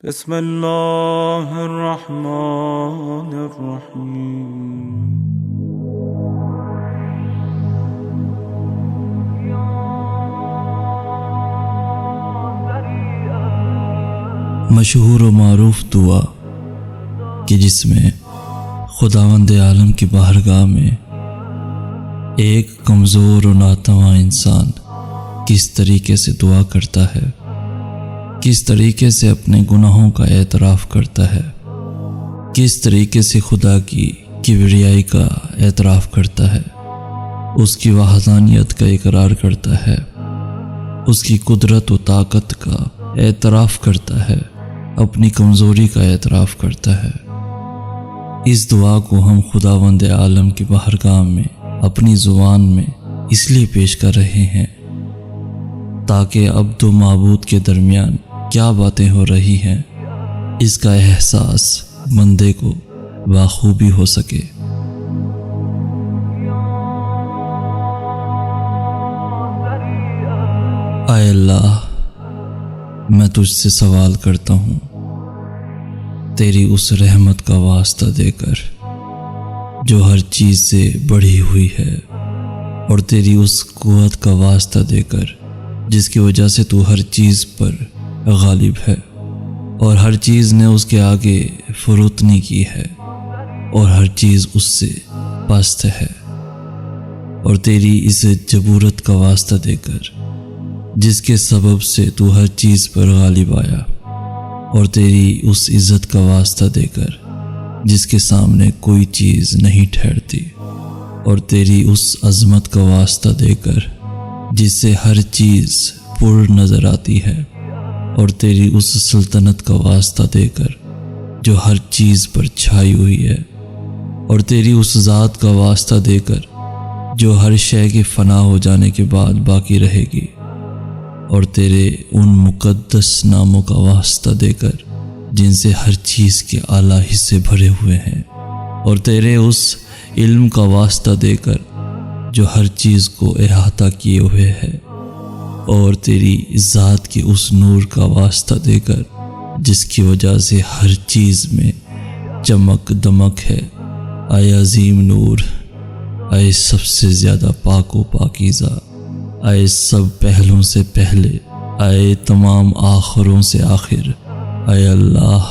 بسم اللہ الرحمن الرحیم۔ مشہور و معروف دعا کہ جس میں خداوند عالم کی بارگاہ میں ایک کمزور و ناتواں انسان کس طریقے سے دعا کرتا ہے، کس طریقے سے اپنے گناہوں کا اعتراف کرتا ہے، کس طریقے سے خدا کی کبریائی کا اعتراف کرتا ہے، اس کی وحدانیت کا اقرار کرتا ہے، اس کی قدرت و طاقت کا اعتراف کرتا ہے، اپنی کمزوری کا اعتراف کرتا ہے۔ اس دعا کو ہم خداوند عالم کی بارگاہ میں اپنی زبان میں اس لیے پیش کر رہے ہیں تاکہ عبد و معبود کے درمیان کیا باتیں ہو رہی ہیں اس کا احساس بندے کو بخوبی ہو سکے۔ اے اللہ، میں تجھ سے سوال کرتا ہوں تیری اس رحمت کا واسطہ دے کر جو ہر چیز سے بڑھی ہوئی ہے، اور تیری اس قوت کا واسطہ دے کر جس کی وجہ سے تو ہر چیز پر غالب ہے اور ہر چیز نے اس کے آگے فروتنی کی ہے اور ہر چیز اس سے پست ہے، اور تیری اس جبورت کا واسطہ دے کر جس کے سبب سے تو ہر چیز پر غالب آیا، اور تیری اس عزت کا واسطہ دے کر جس کے سامنے کوئی چیز نہیں ٹھہرتی، اور تیری اس عظمت کا واسطہ دے کر جس سے ہر چیز پر نظر آتی ہے، اور تیری اس سلطنت کا واسطہ دے کر جو ہر چیز پر چھائی ہوئی ہے، اور تیری اس ذات کا واسطہ دے کر جو ہر شے کے فنا ہو جانے کے بعد باقی رہے گی، اور تیرے ان مقدس ناموں کا واسطہ دے کر جن سے ہر چیز کے اعلیٰ حصے بھرے ہوئے ہیں، اور تیرے اس علم کا واسطہ دے کر جو ہر چیز کو احاطہ کیے ہوئے ہے، اور تیری ذات کے اس نور کا واسطہ دے کر جس کی وجہ سے ہر چیز میں چمک دمک ہے۔ اے عظیم نور، اے سب سے زیادہ پاک و پاکیزہ، اے سب پہلوں سے پہلے، اے تمام آخروں سے آخر، اے اللہ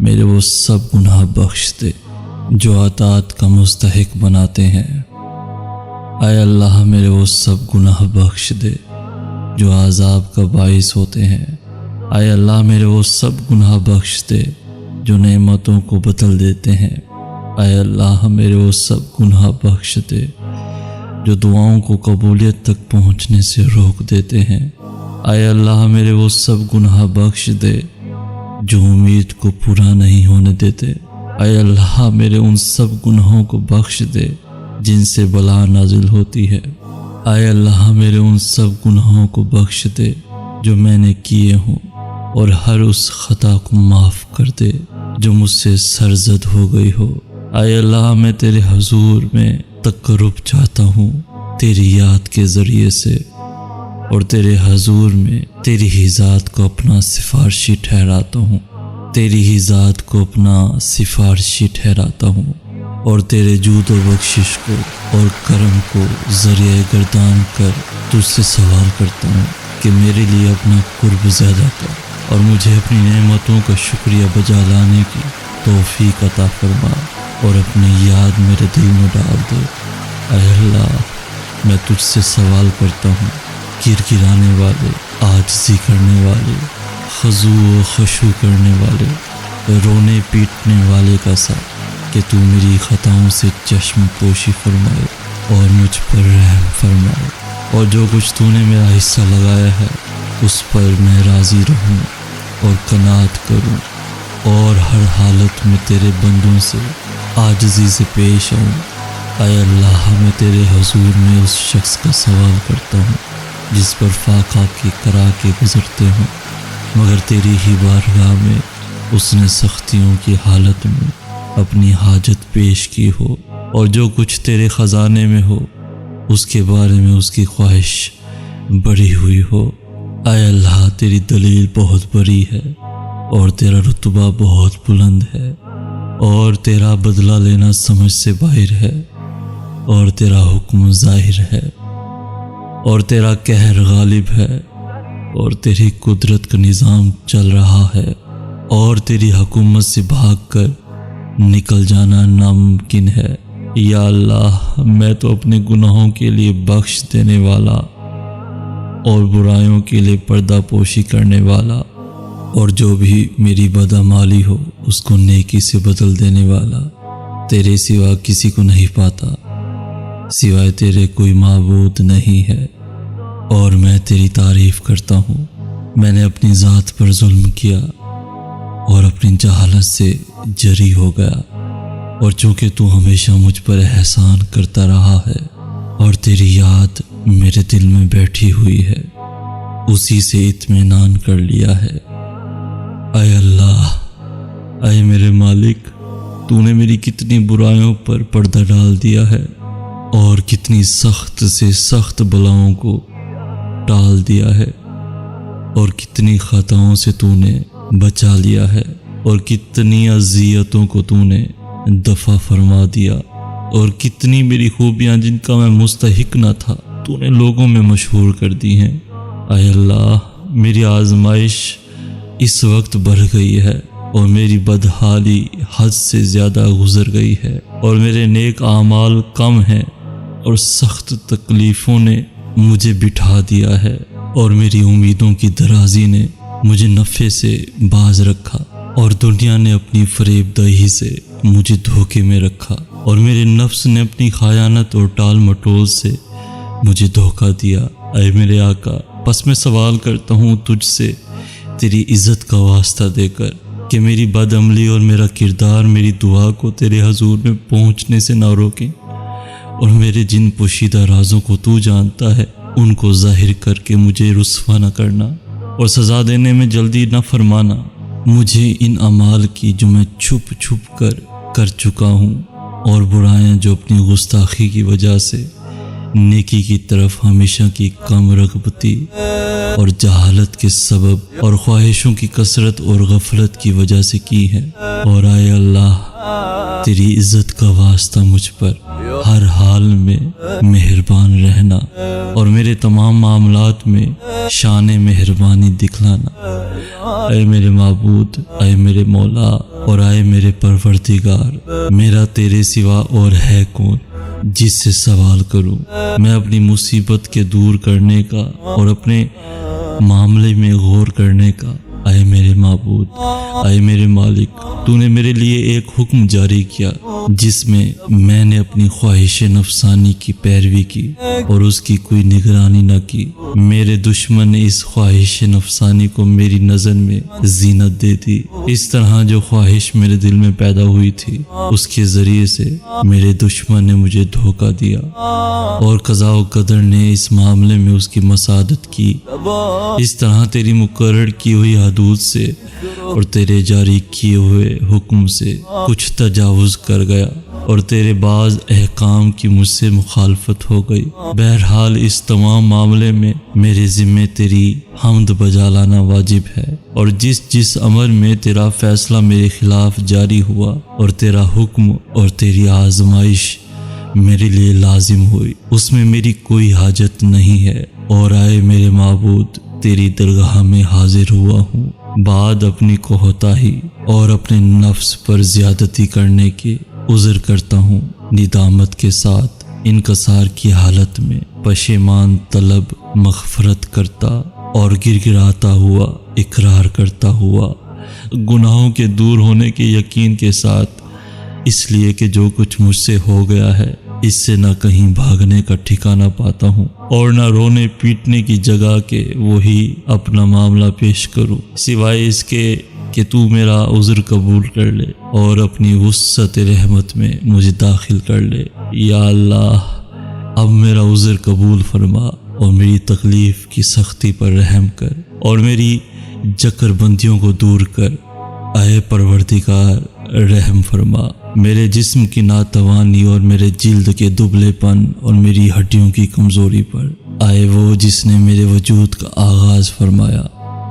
میرے وہ سب گناہ بخش دے جو اطاعت کا مستحق بناتے ہیں۔ اے اللہ میرے وہ سب گناہ بخش دے جو عذاب کا باعث ہوتے ہیں۔ اے اللہ میرے وہ سب گناہ بخش دے جو نعمتوں کو بدل دیتے ہیں۔ اے اللہ میرے وہ سب گناہ بخش دے جو دعاؤں کو قبولیت تک پہنچنے سے روک دیتے ہیں۔ اے اللہ میرے وہ سب گناہ بخش دے جو امید کو پورا نہیں ہونے دیتے۔ اے اللہ میرے ان سب گناہوں کو بخش دے جن سے بلا نازل ہوتی ہے۔ اے اللہ میرے ان سب گناہوں کو بخش دے جو میں نے کیے ہوں، اور ہر اس خطا کو معاف کر دے جو مجھ سے سرزد ہو گئی ہو۔ اے اللہ میں تیرے حضور میں تقرب چاہتا ہوں تیری یاد کے ذریعے سے، اور تیرے حضور میں تیری ہی ذات کو اپنا سفارشی ٹھہراتا ہوں، تیری ہی ذات کو اپنا سفارشی ٹھہراتا ہوں، اور تیرے جود و بخشش کو اور کرم کو ذریعہ گردان کر تجھ سے سوال کرتا ہوں کہ میرے لیے اپنا قرب زیادہ کر اور مجھے اپنی نعمتوں کا شکریہ بجا لانے کی توفیق عطا فرما، اور اپنی یاد میرے دل میں ڈال دے۔ اے اللہ میں تجھ سے سوال کرتا ہوں گرگرانے والے، عاجزی کرنے والے، خضوع و خشوع کرنے والے، رونے پیٹنے والے کا سا کہ تو میری خطاؤں سے چشم پوشی فرمائے اور مجھ پر رحم فرمائے، اور جو کچھ تو نے میرا حصہ لگایا ہے اس پر میں راضی رہوں اور قناعت کروں، اور ہر حالت میں تیرے بندوں سے عاجزی سے پیش آؤں۔ اے اللہ میں تیرے حضور میں اس شخص کا سوال کرتا ہوں جس پر فاقہ کی کرا کے گزرتے ہوں، مگر تیری ہی بارگاہ میں اس نے سختیوں کی حالت میں اپنی حاجت پیش کی ہو، اور جو کچھ تیرے خزانے میں ہو اس کے بارے میں اس کی خواہش بڑھی ہوئی ہو۔ اے اللہ تیری دلیل بہت بڑی ہے اور تیرا رتبہ بہت بلند ہے، اور تیرا بدلہ لینا سمجھ سے باہر ہے، اور تیرا حکم ظاہر ہے، اور تیرا قہر غالب ہے، اور تیری قدرت کا نظام چل رہا ہے، اور تیری حکومت سے بھاگ کر نکل جانا ناممکن ہے۔ یا اللہ، میں تو اپنے گناہوں کے لیے بخش دینے والا اور برائیوں کے لیے پردہ پوشی کرنے والا، اور جو بھی میری بدعمالی ہو اس کو نیکی سے بدل دینے والا تیرے سوا کسی کو نہیں پاتا، سوائے تیرے کوئی معبود نہیں ہے، اور میں تیری تعریف کرتا ہوں۔ میں نے اپنی ذات پر ظلم کیا اور اپنی جہالت سے جری ہو گیا، اور چونکہ تو ہمیشہ مجھ پر احسان کرتا رہا ہے اور تیری یاد میرے دل میں بیٹھی ہوئی ہے، اسی سے اطمینان کر لیا ہے۔ اے اللہ، اے میرے مالک، تو نے میری کتنی برائیوں پر پردہ ڈال دیا ہے، اور کتنی سخت سے سخت بلاؤں کو ٹال دیا ہے، اور کتنی خطاؤں سے تو نے بچا لیا ہے، اور کتنی اذیتوں کو تو نے دفع فرما دیا، اور کتنی میری خوبیاں جن کا میں مستحق نہ تھا تو نے لوگوں میں مشہور کر دی ہیں۔ اے اللہ، میری آزمائش اس وقت بڑھ گئی ہے، اور میری بدحالی حد سے زیادہ گزر گئی ہے، اور میرے نیک اعمال کم ہیں، اور سخت تکلیفوں نے مجھے بٹھا دیا ہے، اور میری امیدوں کی درازی نے مجھے نفع سے باز رکھا، اور دنیا نے اپنی فریب دہی سے مجھے دھوکے میں رکھا، اور میرے نفس نے اپنی خیانت اور ٹال مٹول سے مجھے دھوکہ دیا۔ اے میرے آقا، پس میں سوال کرتا ہوں تجھ سے تیری عزت کا واسطہ دے کر کہ میری بد عملی اور میرا کردار میری دعا کو تیرے حضور میں پہنچنے سے نہ روکیں، اور میرے جن پوشیدہ رازوں کو تو جانتا ہے ان کو ظاہر کر کے مجھے رسوا نہ کرنا، اور سزا دینے میں جلدی نہ فرمانا مجھے ان اعمال کی جو میں چھپ چھپ کر چکا ہوں، اور برائیاں جو اپنی گستاخی کی وجہ سے نیکی کی طرف ہمیشہ کی کم رغبتی اور جہالت کے سبب اور خواہشوں کی کثرت اور غفلت کی وجہ سے کی ہیں۔ اور اے اللہ، تیری عزت کا واسطہ مجھ پر ہر حال میں مہربان رہنا، اور میرے تمام معاملات میں شان مہربانی دکھلانا۔ اے میرے معبود، اے میرے مولا، اور اے میرے پروردگار، میرا تیرے سوا اور ہے کون جس سے سوال کروں؟ میں اپنی مصیبت کے دور کرنے کا اور اپنے معاملے میں غور کرنے کا۔ اے میرے معبود، اے میرے مالک، تو نے میرے لیے ایک حکم جاری کیا جس میں نے اپنی خواہش نفسانی کی پیروی کی اور اس کی کوئی نگرانی نہ کی۔ میرے دشمن نے اس خواہش نفسانی کو میری نظر میں زینت دے دی۔ اس طرح جو خواہش میرے دل میں پیدا ہوئی تھی اس کے ذریعے سے میرے دشمن نے مجھے دھوکہ دیا، اور قضاء و قدر نے اس معاملے میں اس کی مساعدت کی۔ اس طرح تیری مقرر کی ہوئی حدود سے اور تیرے جاری کیے ہوئے حکم سے کچھ تجاوز کر گیا، اور تیرے بعض احکام کی مجھ سے مخالفت ہو گئی۔ بہرحال اس تمام معاملے میں میرے ذمے تیری حمد بجا لانا واجب ہے، اور جس امر میں تیرا فیصلہ میرے خلاف جاری ہوا اور تیرا حکم اور تیری آزمائش میرے لیے لازم ہوئی، اس میں میری کوئی حاجت نہیں ہے۔ اور آئے میرے معبود، تیری درگاہ میں حاضر ہوا ہوں، بعد اپنی کوتاہی اور اپنے نفس پر زیادتی کرنے کے عذر کرتا ہوں، ندامت کے ساتھ انکسار کی حالت میں پشیمان طلب مغفرت کرتا اور گڑگڑاتا ہوا اقرار کرتا ہوا، گناہوں کے دور ہونے کے یقین کے ساتھ، اس لیے کہ جو کچھ مجھ سے ہو گیا ہے اس سے نہ کہیں بھاگنے کا ٹھکانہ پاتا ہوں، اور نہ رونے پیٹنے کی جگہ کے وہی اپنا معاملہ پیش کروں، سوائے اس کے کہ تو میرا عذر قبول کر لے اور اپنی وسعت رحمت میں مجھے داخل کر لے۔ یا اللہ، اب میرا عذر قبول فرما اور میری تکلیف کی سختی پر رحم کر، اور میری جکر بندیوں کو دور کر۔ اے پروردگار، رحم فرما میرے جسم کی ناتوانی اور میرے جلد کے دبلے پن اور میری ہڈیوں کی کمزوری پر۔ اے وہ جس نے میرے وجود کا آغاز فرمایا،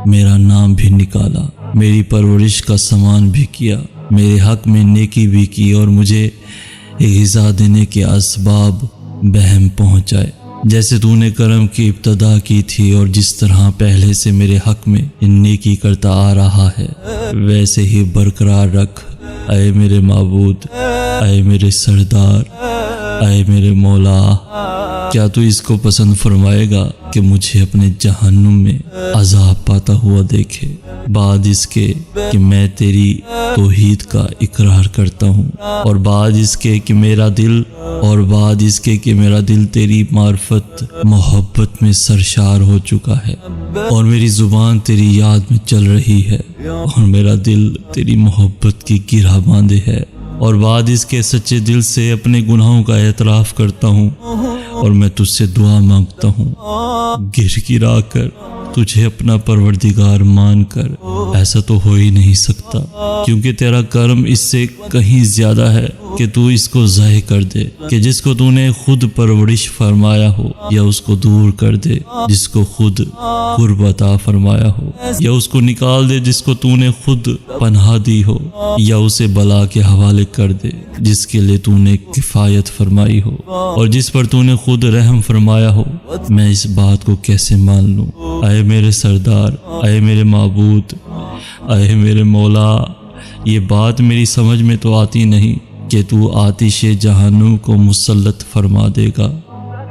میرا نام بھی نکالا میری پرورش کا سامان بھی کیا، میرے حق میں نیکی بھی کی اور مجھے غذا دینے کے اسباب بہم پہنچائے۔ جیسے تو نے کرم کی ابتدا کی تھی اور جس طرح پہلے سے میرے حق میں نیکی کرتا آ رہا ہے ویسے ہی برقرار رکھ۔ اے میرے معبود، اے میرے سردار، اے میرے مولا، کیا تو اس کو پسند فرمائے گا کہ مجھے اپنے جہنم میں عذاب پاتا ہوا دیکھے، بعد اس کے کہ میں تیری توحید کا اقرار کرتا ہوں، اور بعد اس کے کہ میرا دل تیری معرفت محبت میں سرشار ہو چکا ہے، اور میری زبان تیری یاد میں چل رہی ہے، اور میرا دل تیری محبت کی گرہ باندھے ہے، اور بعد اس کے سچے دل سے اپنے گناہوں کا اعتراف کرتا ہوں، اور میں تجھ سے دعا مانگتا ہوں گر گرا کر تجھے اپنا پروردگار مان کر۔ ایسا تو ہو ہی نہیں سکتا، کیونکہ تیرا کرم اس سے کہیں زیادہ ہے کہ تو اس کو ضائع کر دے، کہ جس کو تو نے خود پرورش فرمایا ہو، یا اس کو دور کر دے جس کو خود قرب عطا فرمایا ہو، یا اس کو نکال دے جس کو تو نے خود پناہ دی ہو، یا اسے بلا کے حوالے کر دے جس کے لیے تو نے کفایت فرمائی ہو، اور جس پر تو نے خود رحم فرمایا ہو۔ میں اس بات کو کیسے مان لوں؟ اے میرے سردار، اے میرے معبود، اے میرے مولا، یہ بات میری سمجھ میں تو آتی نہیں کہ تو آتش جہنم کو مسلط فرما دے گا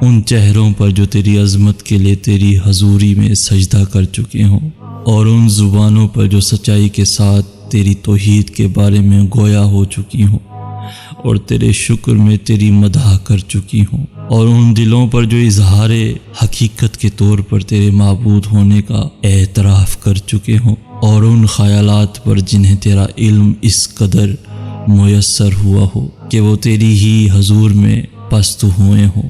ان چہروں پر جو تیری عظمت کے لیے تیری حضوری میں سجدہ کر چکے ہوں، اور ان زبانوں پر جو سچائی کے ساتھ تیری توحید کے بارے میں گویا ہو چکی ہوں، اور تیرے شکر میں تیری مدح کر چکی ہوں، اور ان دلوں پر جو اظہار حقیقت کے طور پر تیرے معبود ہونے کا اعتراف کر چکے ہوں، اور ان خیالات پر جنہیں تیرا علم اس قدر میسر ہوا ہو کہ وہ تیری ہی حضور میں پست ہوئے ہوں،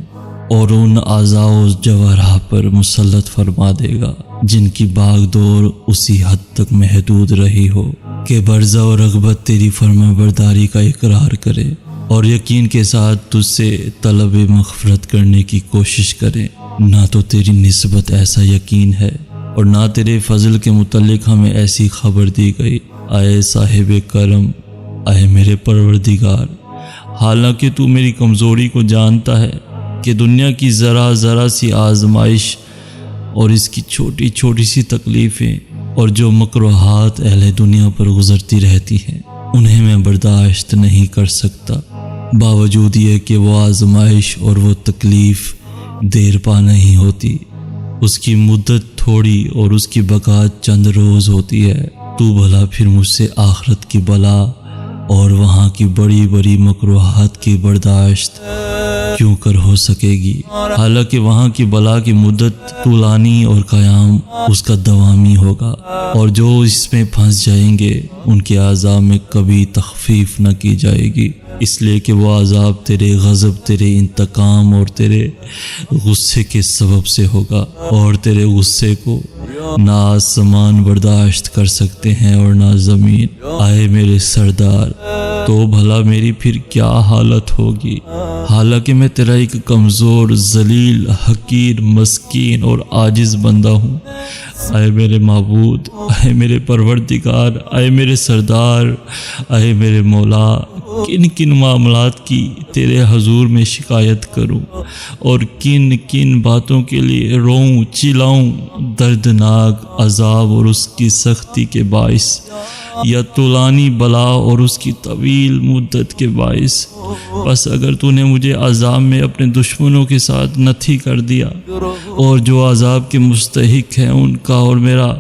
اور ان اعضاء و جوارح پر مسلط فرما دے گا جن کی باغ دور اسی حد تک محدود رہی ہو کہ برزہ و رغبت تیری فرما برداری کا اقرار کرے، اور یقین کے ساتھ تجھ سے طلب مغفرت کرنے کی کوشش کرے۔ نہ تو تیری نسبت ایسا یقین ہے، اور نہ تیرے فضل کے متعلق ہمیں ایسی خبر دی گئی۔ اے صاحب کرم، اے میرے پروردگار، حالانکہ تو میری کمزوری کو جانتا ہے کہ دنیا کی ذرا سی آزمائش اور اس کی چھوٹی چھوٹی سی تکلیفیں اور جو مکروہات اہل دنیا پر گزرتی رہتی ہیں انہیں میں برداشت نہیں کر سکتا، باوجود یہ کہ وہ آزمائش اور وہ تکلیف دیر پا نہیں ہوتی، اس کی مدت تھوڑی اور اس کی بقا چند روز ہوتی ہے۔ تو بھلا پھر مجھ سے آخرت کی بلا اور وہاں کی بڑی بڑی مکروہات کی برداشت کیوں کر ہو سکے گی، حالانکہ وہاں کی بلا کی مدت طولانی اور قیام اس کا دوامی ہوگا، اور جو اس میں پھنس جائیں گے ان کے عذاب میں کبھی تخفیف نہ کی جائے گی، اس لیے کہ وہ عذاب تیرے غضب، تیرے انتقام اور تیرے غصے کے سبب سے ہوگا، اور تیرے غصے کو نہ آسمان برداشت کر سکتے ہیں اور نہ زمین۔ آئے میرے سردار، تو بھلا میری پھر کیا حالت ہوگی، حالانکہ میں تیرا ایک کمزور، ذلیل، حقیر، مسکین اور عاجز بندہ ہوں۔ اے میرے معبود، اے میرے پروردگار، اے میرے سردار، اے میرے مولا، کن کن معاملات کی تیرے حضور میں شکایت کروں، اور کن کن باتوں کے لیے روؤں چلاؤں، دردناک عذاب اور اس کی سختی کے باعث، یا طولانی بلا اور اس کی طویل مدت کے باعث۔ بس اگر تو نے مجھے عذاب میں اپنے دشمنوں کے ساتھ نتھی کر دیا، اور جو عذاب کے مستحق ہیں ان کا اور میرا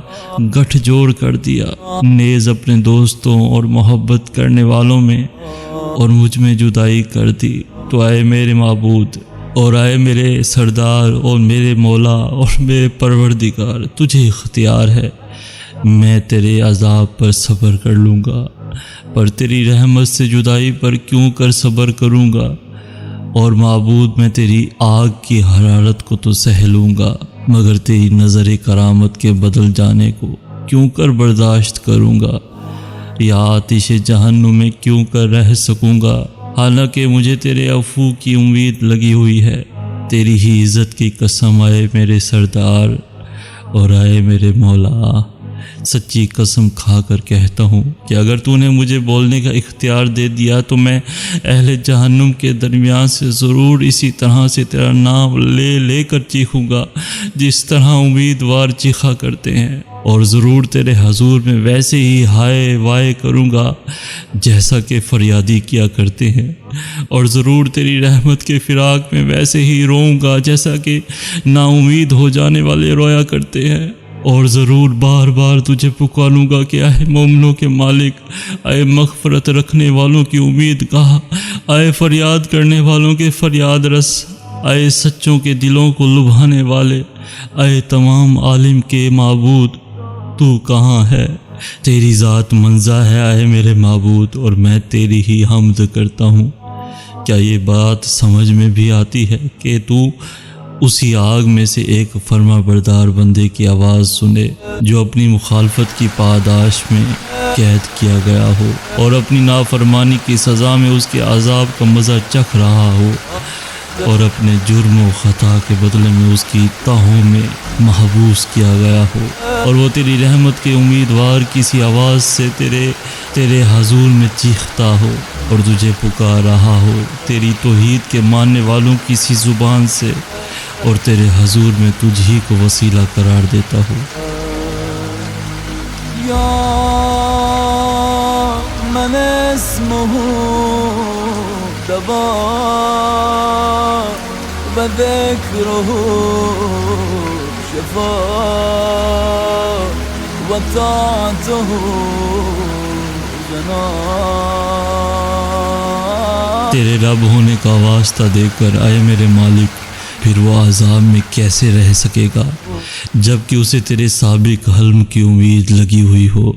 گٹھ جوڑ کر دیا، نیز اپنے دوستوں اور محبت کرنے والوں میں اور مجھ میں جدائی کر دی، تو اے میرے معبود اور اے میرے سردار اور میرے مولا اور میرے پروردگار، تجھے اختیار ہے، میں تیرے عذاب پر صبر کر لوں گا، پر تیری رحمت سے جدائی پر کیوں کر صبر کروں گا، اور معبود میں تیری آگ کی حرارت کو تو سہ لوں گا، مگر تیری نظر کرامت کے بدل جانے کو کیوں کر برداشت کروں گا، یا آتش جہنم میں کیوں کر رہ سکوں گا، حالانکہ مجھے تیرے عفو کی امید لگی ہوئی ہے۔ تیری ہی عزت کی قسم، اے میرے سردار اور اے میرے مولا، سچی قسم کھا کر کہتا ہوں کہ اگر تو نے مجھے بولنے کا اختیار دے دیا تو میں اہل جہنم کے درمیان سے ضرور اسی طرح سے تیرا نام لے لے کر چیخوں گا جس طرح امیدوار چیخا کرتے ہیں، اور ضرور تیرے حضور میں ویسے ہی ہائے وائے کروں گا جیسا کہ فریادی کیا کرتے ہیں، اور ضرور تیری رحمت کے فراق میں ویسے ہی روؤں گا جیسا کہ نا امید ہو جانے والے رویا کرتے ہیں، اور ضرور بار بار تجھے پکاروں گا کہ اے مومنوں کے مالک، اے مغفرت رکھنے والوں کی امید گاہ، اے فریاد کرنے والوں کے فریاد رس، اے سچوں کے دلوں کو لبھانے والے، اے تمام عالم کے معبود، تو کہاں ہے؟ تیری ذات منزہ ہے اے میرے معبود، اور میں تیری ہی حمد کرتا ہوں۔ کیا یہ بات سمجھ میں بھی آتی ہے کہ تو اسی آگ میں سے ایک فرما بردار بندے کی آواز سنے جو اپنی مخالفت کی پاداش میں قید کیا گیا ہو اور اپنی نافرمانی کی سزا میں اس کے عذاب کا مزہ چکھ رہا ہو، اور اپنے جرم و خطا کے بدلے میں اس کی تہوں میں محبوس کیا گیا ہو، اور وہ تیری رحمت کے امیدوار کسی آواز سے تیرے حضور میں چیختا ہو اور تجھے پکار رہا ہو تیری توحید کے ماننے والوں کسی زبان سے، اور تیرے حضور میں تجھ ہی کو وسیلہ قرار دیتا ہو۔ یا من اسمه دوا و ذکره شفا و طاعته جنا۔ تیرے رب ہونے کا واسطہ دے کر اے میرے مالک، پھر وہ عذاب میں کیسے رہ سکے گا جب کہ اسے تیرے سابق حلم کی امید لگی ہوئی ہو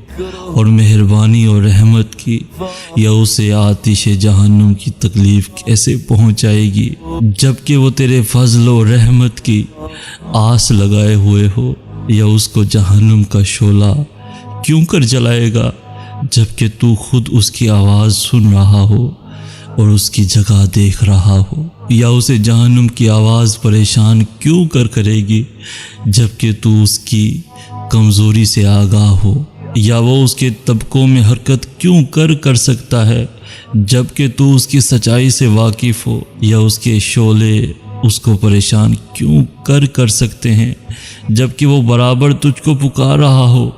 اور مہربانی اور رحمت کی، یا اسے آتش جہنم کی تکلیف کیسے پہنچائے گی جب کہ وہ تیرے فضل و رحمت کی آس لگائے ہوئے ہو، یا اس کو جہنم کا شعلہ کیوں کر جلائے گا جب کہ تو خود اس کی آواز سن رہا ہو اور اس کی جگہ دیکھ رہا ہو، یا اسے جہنم کی آواز پریشان کیوں کرے گی جب کہ تو اس کی کمزوری سے آگاہ ہو، یا وہ اس کے طبقوں میں حرکت کیوں کر سکتا ہے جب کہ تو اس کی سچائی سے واقف ہو، یا اس کے شعلے اس کو پریشان کیوں کر سکتے ہیں جب کہ وہ برابر تجھ کو پکار رہا ہو۔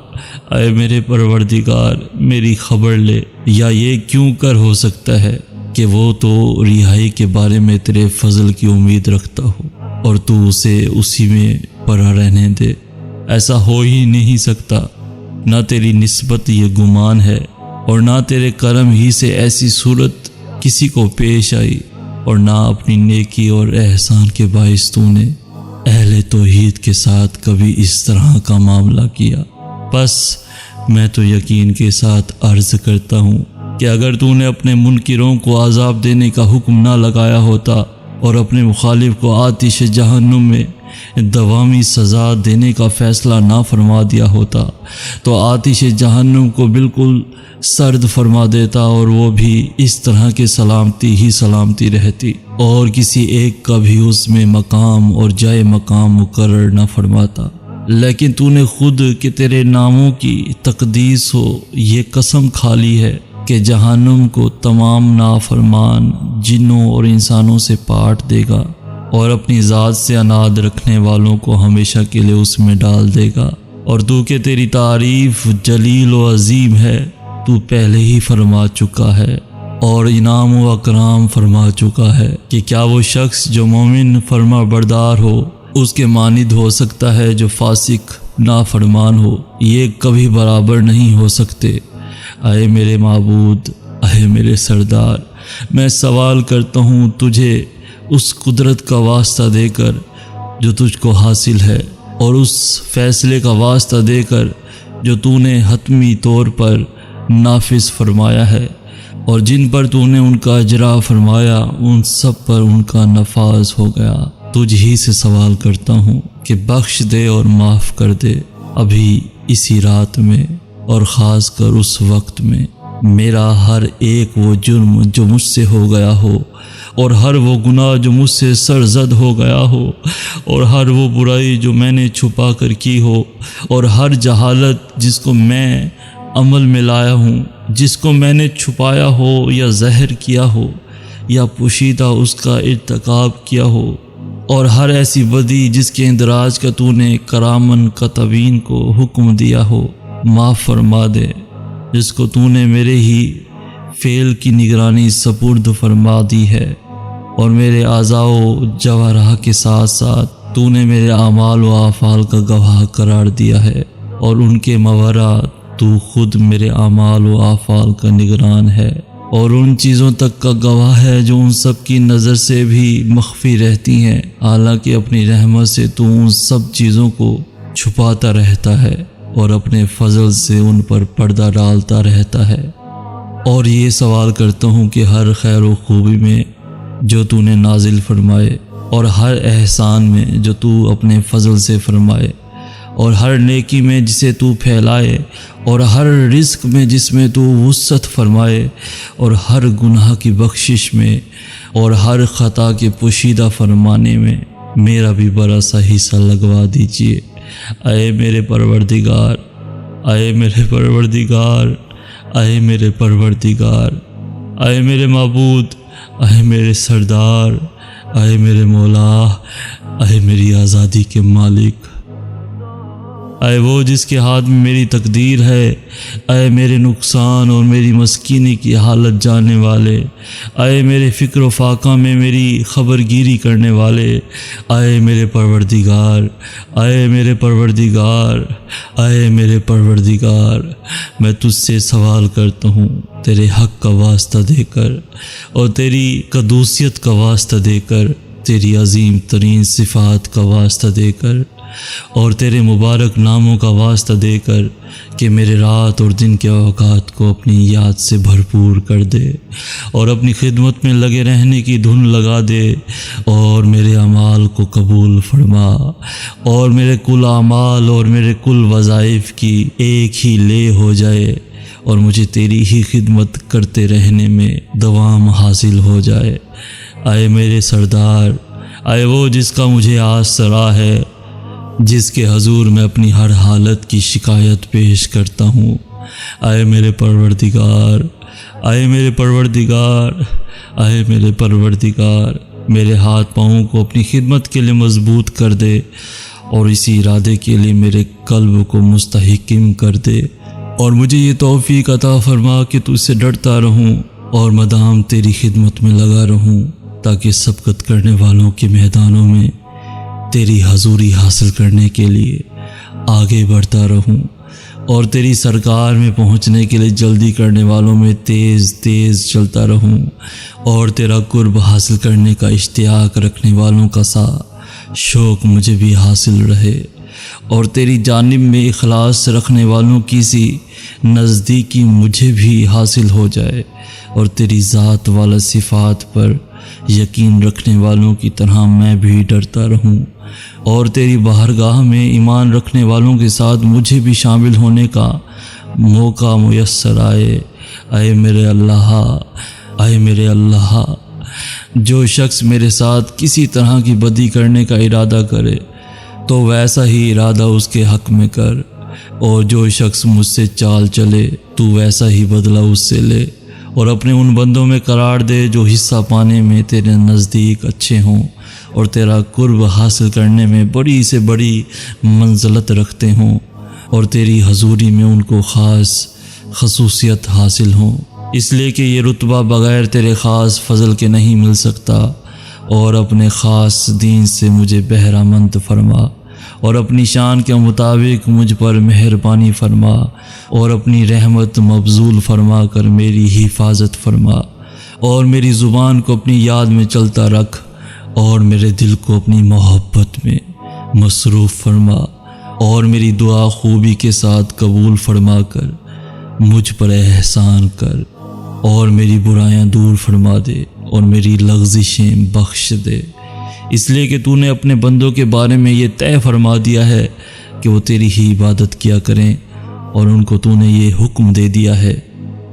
اے میرے پروردگار میری خبر لے، یا یہ کیوں ہو سکتا ہے کہ وہ تو رہائی کے بارے میں تیرے فضل کی امید رکھتا ہو اور تو اسے اسی میں پڑا رہنے دے۔ ایسا ہو ہی نہیں سکتا، نہ تیری نسبت یہ گمان ہے اور نہ تیرے کرم ہی سے ایسی صورت کسی کو پیش آئی، اور نہ اپنی نیکی اور احسان کے باعث تو نے اہل توحید کے ساتھ کبھی اس طرح کا معاملہ کیا۔ بس میں تو یقین کے ساتھ عرض کرتا ہوں کہ اگر تو نے اپنے منکروں کو عذاب دینے کا حکم نہ لگایا ہوتا اور اپنے مخالف کو آتش جہنم میں دوامی سزا دینے کا فیصلہ نہ فرما دیا ہوتا تو آتش جہنم کو بالکل سرد فرما دیتا، اور وہ بھی اس طرح کے سلامتی رہتی، اور کسی ایک کا بھی اس میں مقام اور جائے مقام مقرر نہ فرماتا۔ لیکن تو نے خود کہ تیرے ناموں کی تقدیس ہو یہ قسم کھا لی ہے کہ جہنم کو تمام نافرمان جنوں اور انسانوں سے پاٹ دے گا، اور اپنی ذات سے اناد رکھنے والوں کو ہمیشہ کے لیے اس میں ڈال دے گا، اور تو کہ تیری تعریف جلیل و عظیم ہے، تو پہلے ہی فرما چکا ہے اور انعام و اکرام فرما چکا ہے کہ کیا وہ شخص جو مومن فرما بردار ہو اس کے مانند ہو سکتا ہے جو فاسق نافرمان ہو؟ یہ کبھی برابر نہیں ہو سکتے۔ اے میرے معبود، اے میرے سردار، میں سوال کرتا ہوں تجھے اس قدرت کا واسطہ دے کر جو تجھ کو حاصل ہے، اور اس فیصلے کا واسطہ دے کر جو تو نے حتمی طور پر نافذ فرمایا ہے، اور جن پر تو نے ان کا اجرا فرمایا ان سب پر ان کا نفاذ ہو گیا۔ تجھ ہی سے سوال کرتا ہوں کہ بخش دے اور معاف کر دے ابھی اسی رات میں، اور خاص کر اس وقت میں، میرا ہر ایک وہ جرم جو مجھ سے ہو گیا ہو اور ہر وہ گناہ جو مجھ سے سرزد ہو گیا ہو، اور ہر وہ برائی جو میں نے چھپا کر کی ہو، اور ہر جہالت جس کو میں عمل میں لایا ہوں، جس کو میں نے چھپایا ہو یا ظاہر کیا ہو یا پوشیدہ اس کا ارتکاب کیا ہو، اور ہر ایسی بدی جس کے اندراج کا تو نے کرامن کاتبین کو حکم دیا ہو، معاف فرما دے، جس کو تو نے میرے ہی فعل کی نگرانی سپرد فرما دی ہے، اور میرے اعضاء و جوارح کے ساتھ ساتھ تو نے میرے اعمال و افعال کا گواہ قرار دیا ہے، اور ان کے ماوراء تو خود میرے اعمال و افعال کا نگران ہے، اور ان چیزوں تک کا گواہ ہے جو ان سب کی نظر سے بھی مخفی رہتی ہیں، حالانکہ اپنی رحمت سے تو ان سب چیزوں کو چھپاتا رہتا ہے اور اپنے فضل سے ان پر پردہ ڈالتا رہتا ہے۔ اور یہ سوال کرتا ہوں کہ ہر خیر و خوبی میں جو تو نے نازل فرمائے، اور ہر احسان میں جو تو اپنے فضل سے فرمائے، اور ہر نیکی میں جسے تو پھیلائے، اور ہر رزق میں جس میں تو وسعت فرمائے، اور ہر گناہ کی بخشش میں، اور ہر خطا کے پوشیدہ فرمانے میں میرا بھی بڑا سا حصہ لگوا دیجیے۔ اے میرے پروردگار، اے میرے پروردگار، اے میرے پروردگار، اے میرے معبود، اے میرے سردار، اے میرے مولا، اے میری آزادی کے مالک، اے وہ جس کے ہاتھ میں میری تقدیر ہے، اے میرے نقصان اور میری مسکینی کی حالت جاننے والے، اے میرے فکر و فاقہ میں میری خبر گیری کرنے والے، اے میرے پروردگار، اے میرے پروردگار، اے میرے پروردگار، میں تجھ سے سوال کرتا ہوں تیرے حق کا واسطہ دے کر، اور تیری قدوسیت کا واسطہ دے کر، تیری عظیم ترین صفات کا واسطہ دے کر، اور تیرے مبارک ناموں کا واسطہ دے کر کہ میرے رات اور دن کے اوقات کو اپنی یاد سے بھرپور کر دے، اور اپنی خدمت میں لگے رہنے کی دھن لگا دے، اور میرے اعمال کو قبول فرما، اور میرے کل اعمال اور میرے کل وظائف کی ایک ہی لے ہو جائے، اور مجھے تیری ہی خدمت کرتے رہنے میں دوام حاصل ہو جائے۔ اے میرے سردار، اے وہ جس کا مجھے آسرا ہے، جس کے حضور میں اپنی ہر حالت کی شکایت پیش کرتا ہوں، اے میرے پروردگار، اے میرے پروردگار، اے میرے پروردگار، میرے ہاتھ پاؤں کو اپنی خدمت کے لیے مضبوط کر دے، اور اسی ارادے کے لیے میرے قلب کو مستحکم کر دے، اور مجھے یہ توفیق عطا فرما کہ تجھ سے ڈرتا رہوں اور مدام تیری خدمت میں لگا رہوں، تاکہ سبقت کرنے والوں کے میدانوں میں تیری حضوری حاصل کرنے کے لیے آگے بڑھتا رہوں، اور تیری سرکار میں پہنچنے کے لیے جلدی کرنے والوں میں تیز تیز چلتا رہوں، اور تیرا قرب حاصل کرنے کا اشتیاق رکھنے والوں کا سا شوق مجھے بھی حاصل رہے، اور تیری جانب میں اخلاص رکھنے والوں کی سی نزدیکی مجھے بھی حاصل ہو جائے، اور تیری ذات والا صفات پر یقین رکھنے والوں کی طرح میں بھی ڈرتا رہوں، اور تیری بارگاہ میں ایمان رکھنے والوں کے ساتھ مجھے بھی شامل ہونے کا موقع میسر آئے۔ اے میرے اللہ، اے میرے اللہ، جو شخص میرے ساتھ کسی طرح کی بدی کرنے کا ارادہ کرے تو ویسا ہی ارادہ اس کے حق میں کر، اور جو شخص مجھ سے چال چلے تو ویسا ہی بدلہ اس سے لے، اور اپنے ان بندوں میں قرار دے جو حصہ پانے میں تیرے نزدیک اچھے ہوں، اور تیرا قرب حاصل کرنے میں بڑی سے بڑی منزلت رکھتے ہوں، اور تیری حضوری میں ان کو خاص خصوصیت حاصل ہوں، اس لیے کہ یہ رتبہ بغیر تیرے خاص فضل کے نہیں مل سکتا، اور اپنے خاص دین سے مجھے بہرہ مند فرما، اور اپنی شان کے مطابق مجھ پر مہربانی فرما، اور اپنی رحمت مبذول فرما کر میری حفاظت فرما، اور میری زبان کو اپنی یاد میں چلتا رکھ، اور میرے دل کو اپنی محبت میں مصروف فرما، اور میری دعا خوبی کے ساتھ قبول فرما کر مجھ پر احسان کر، اور میری برائیاں دور فرما دے، اور میری لغزشیں بخش دے، اس لیے کہ تو نے اپنے بندوں کے بارے میں یہ طے فرما دیا ہے کہ وہ تیری ہی عبادت کیا کریں، اور ان کو تو نے یہ حکم دے دیا ہے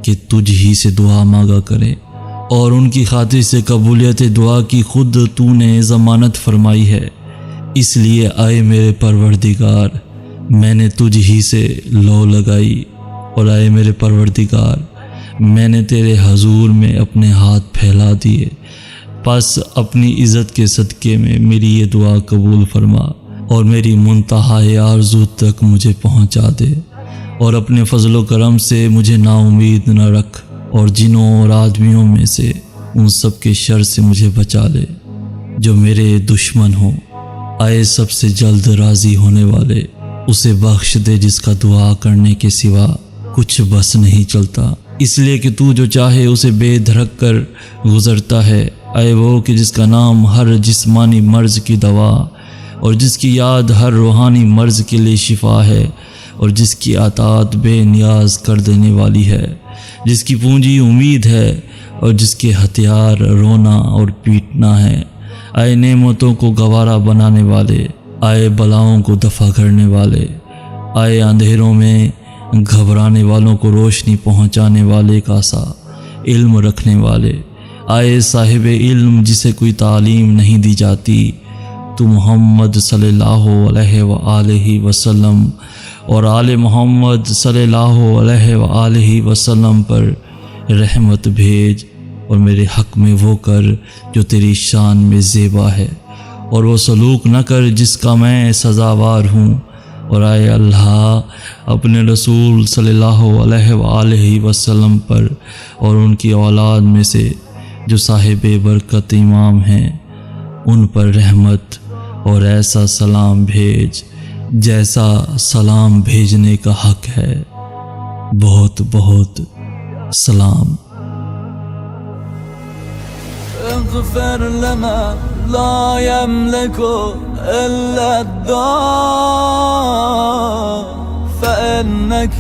کہ تجھ ہی سے دعا مانگا کریں، اور ان کی خاطر سے قبولیت دعا کی خود تو نے ضمانت فرمائی ہے۔ اس لیے آئے میرے پروردگار میں نے تجھ ہی سے لو لگائی، اور آئے میرے پروردگار میں نے تیرے حضور میں اپنے ہاتھ پھیلا دیے، پس اپنی عزت کے صدقے میں میری یہ دعا قبول فرما اور میری منتہا آرزو تک مجھے پہنچا دے، اور اپنے فضل و کرم سے مجھے نا امید نہ رکھ، اور جنوں اور آدمیوں میں سے ان سب کے شر سے مجھے بچا لے جو میرے دشمن ہوں۔ آئے سب سے جلد راضی ہونے والے اسے بخش دے جس کا دعا کرنے کے سوا کچھ بس نہیں چلتا، اس لیے کہ تو جو چاہے اسے بے دھڑک کر گزرتا ہے۔ اے وہ کہ جس کا نام ہر جسمانی مرض کی دوا، اور جس کی یاد ہر روحانی مرض کے لیے شفا ہے، اور جس کی اطاعت بے نیاز کر دینے والی ہے، جس کی پونجی امید ہے اور جس کے ہتھیار رونا اور پیٹنا ہے۔ اے نعمتوں کو گوارا بنانے والے، آئے بلاؤں کو دفع کرنے والے، آئے اندھیروں میں گھبرانے والوں کو روشنی پہنچانے والے کا سا علم رکھنے والے، آئے صاحب علم جسے کوئی تعلیم نہیں دی جاتی، تو محمد صلی اللہ علیہ وآلہ وسلم اور آل محمد صلی اللہ علیہ وآلہ وسلم پر رحمت بھیج، اور میرے حق میں وہ کر جو تیری شان میں زیبا ہے، اور وہ سلوک نہ کر جس کا میں سزاوار ہوں۔ اور اے اللہ اپنے رسول صلی اللہ علیہ وآلہ وسلم پر اور ان کی اولاد میں سے جو صاحب برکت امام ہیں ان پر رحمت اور ایسا سلام بھیج جیسا سلام بھیجنے کا حق ہے۔ بہت بہت سلام۔ اغفر لنا لا يملك إلا الدعاء فإنك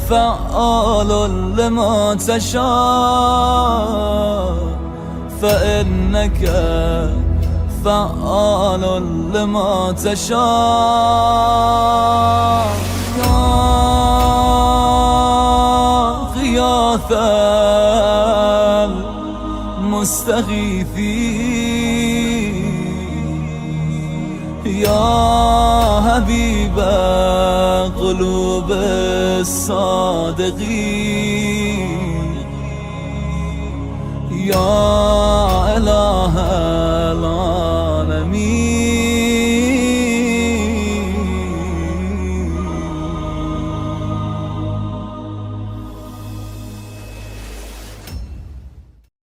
فعال لما تشاء، فإنك فعال لما تشاء، يا غياث المستغيثين، يا حبيب قلوب الصادقين، يا